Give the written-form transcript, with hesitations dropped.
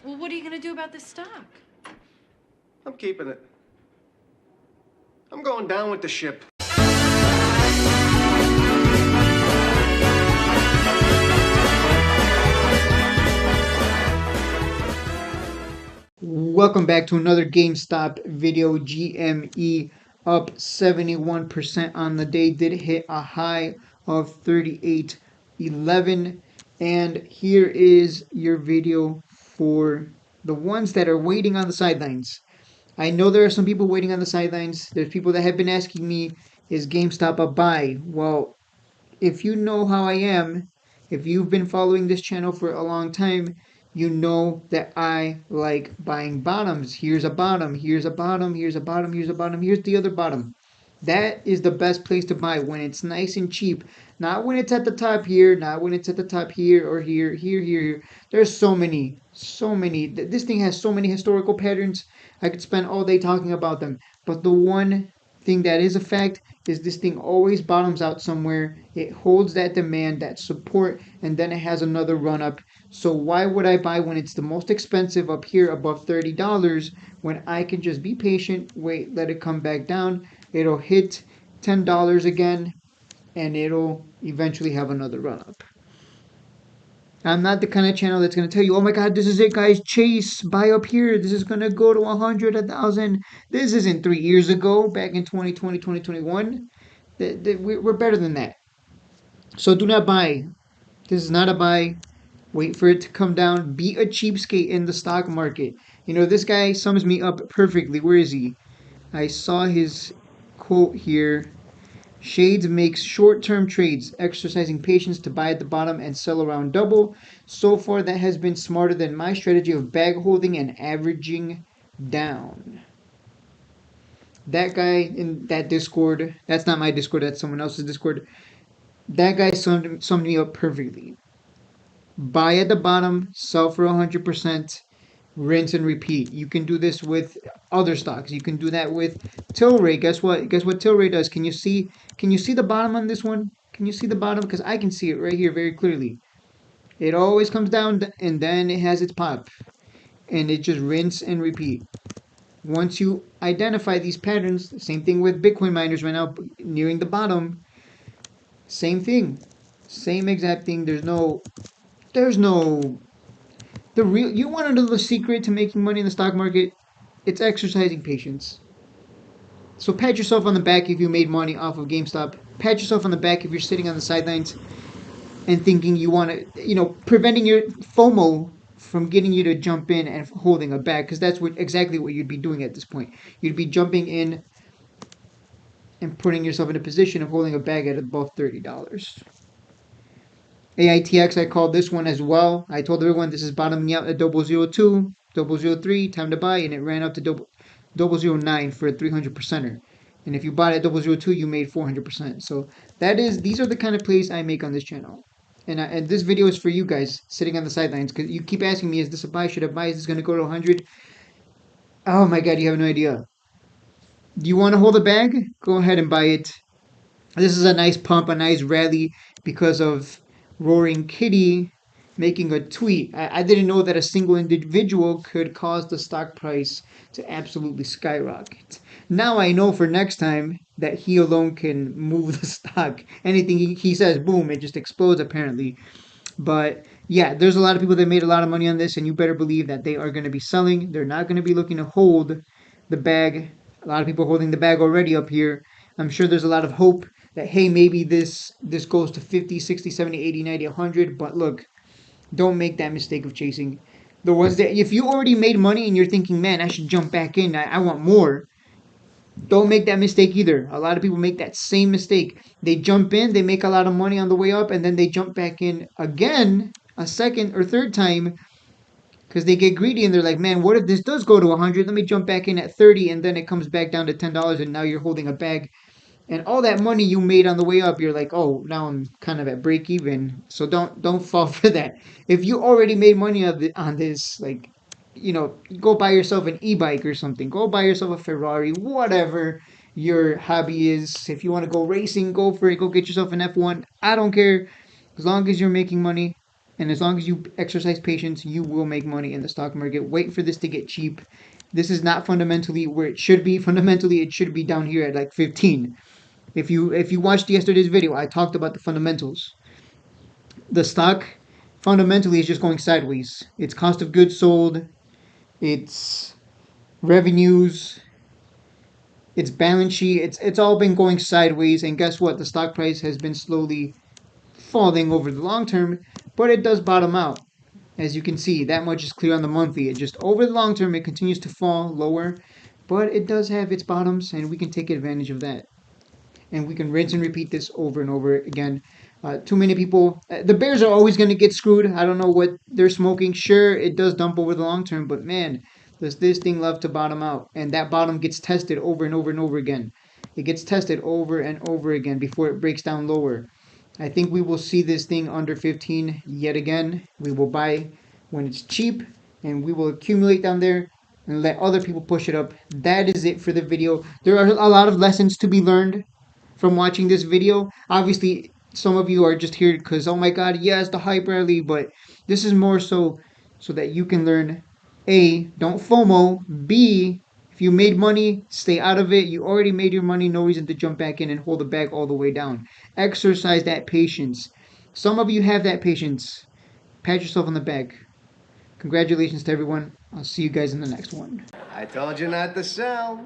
Well, what are you going to do about this stock? I'm keeping it. I'm going down with the ship. Welcome back to another GameStop video. GME up 71% on the day. Did hit a high of 38.11. And here is your video for the ones that are waiting on the sidelines. I know there are some people waiting on the sidelines. There's people that have been asking me, is GameStop a buy? Well, if you know how I am, if you've been following this channel for a long time, you know that I like buying bottoms. Here's a bottom, here's a bottom, here's a bottom, here's a bottom, here's the other bottom. That is the best place to buy when it's nice and cheap. Not when it's at the top here, not when it's at the top here or here, here. There's so many, so many. This thing has so many historical patterns. I could spend all day talking about them. But the one thing that is a fact is this thing always bottoms out somewhere. It holds that demand, that support, and then it has another run up. So why would I buy when it's the most expensive up here above $30 when I can just be patient, wait, let it come back down. It'll hit $10 again and it'll eventually have another run up. I'm not the kind of channel that's going to tell you, oh my God, this is it, guys. Chase, buy up here. This is going to go to 100, 1,000. This isn't 3 years ago, back in 2020, 2021. We're better than that. So do not buy. This is not a buy. Wait for it to come down. Be a cheapskate in the stock market. You know, this guy sums me up perfectly. Where is he? I saw his quote here. Shades makes short-term trades, exercising patience to buy at the bottom and sell around double. So far, that has been smarter than my strategy of bag holding and averaging down. That guy in that Discord, that's not my Discord, that's someone else's Discord. That guy summed me up perfectly. Buy at the bottom, sell for 100%, rinse and repeat. You can do this with other stocks. You can do that with Tilray. Guess what? Guess what Tilray does? Can you see? Can you see the bottom on this one? Can you see the bottom? Because I can see it right here very clearly. It always comes down and then it has its pop, and it just rinse and repeat. Once you identify these patterns, same thing with Bitcoin miners right now nearing the bottom. Same thing, same exact thing. There's no the real. You want to know the secret to making money in the stock market? It's exercising patience. So pat yourself on the back if you made money off of GameStop. Pat yourself on the back if you're sitting on the sidelines and thinking you want to, preventing your FOMO from getting you to jump in and holding a bag, because that's exactly what you'd be doing at this point. You'd be jumping in and putting yourself in a position of holding a bag at above $30. AITX, I called this one as well. I told everyone this is bottoming out at 002, 003, time to buy, and it ran up to 009 for a 300%er. And if you bought at 002, you made 400%. So these are the kind of plays I make on this channel. And this video is for you guys sitting on the sidelines, because you keep asking me, is this a buy? Should I buy? Is this going to go to 100? Oh my God, you have no idea. Do you want to hold a bag? Go ahead and buy it. This is a nice pump, a nice rally because of Roaring Kitty making a tweet. I didn't know that a single individual could cause the stock price to absolutely skyrocket. Now I know for next time that he alone can move the stock. Anything he says, boom, it just explodes apparently. But yeah, there's a lot of people that made a lot of money on this, and you better believe that they are going to be selling. They're not going to be looking to hold the bag. A lot of people holding the bag already up here. I'm sure there's a lot of hope that, hey, maybe this goes to 50, 60, 70, 80, 90, 100. But look, don't make that mistake of chasing the ones that, if you already made money and you're thinking, man, I should jump back in, I want more. Don't make that mistake either. A lot of people make that same mistake. They jump in, they make a lot of money on the way up, and then they jump back in again a second or third time because they get greedy and they're like, man, what if this does go to 100? Let me jump back in at 30, and then it comes back down to $10, and now you're holding a bag. And all that money you made on the way up, you're like, oh, now I'm kind of at break even. So don't fall for that. If you already made money on this, like, go buy yourself an e-bike or something. Go buy yourself a Ferrari, whatever your hobby is. If you want to go racing, go for it. Go get yourself an F1. I don't care. As long as you're making money, And as long as you exercise patience, you will make money in the stock market. Wait for this to get cheap. This is not fundamentally where it should be. Fundamentally, it should be down here at like 15. If you watched yesterday's video, I talked about the fundamentals. The stock fundamentally is just going sideways. Its cost of goods sold, its revenues, its balance sheet, it's all been going sideways. And guess what? The stock price has been slowly falling over the long term, but it does bottom out. As you can see, that much is clear on the monthly. It just over the long term, it continues to fall lower, but it does have its bottoms, and we can take advantage of that. And we can rinse and repeat this over and over again. Too many people, the Bears are always going to get screwed. I don't know what they're smoking. Sure, it does dump over the long term, but man, does this thing love to bottom out? And that bottom gets tested over and over and over again. It gets tested over and over again before it breaks down lower. I think we will see this thing under 15 yet again. We will buy when it's cheap, and we will accumulate down there and let other people push it up. That is it for the video. There are a lot of lessons to be learned from watching this video. Obviously, some of you are just here because, oh my god, yes, the hype rally, but this is more so that you can learn A, don't FOMO, B, if you made money, stay out of it. You already made your money, no reason to jump back in and hold the bag all the way down. Exercise that patience. Some of you have that patience. Pat yourself on the back. Congratulations to everyone. I'll see you guys in the next one. I told you not to sell.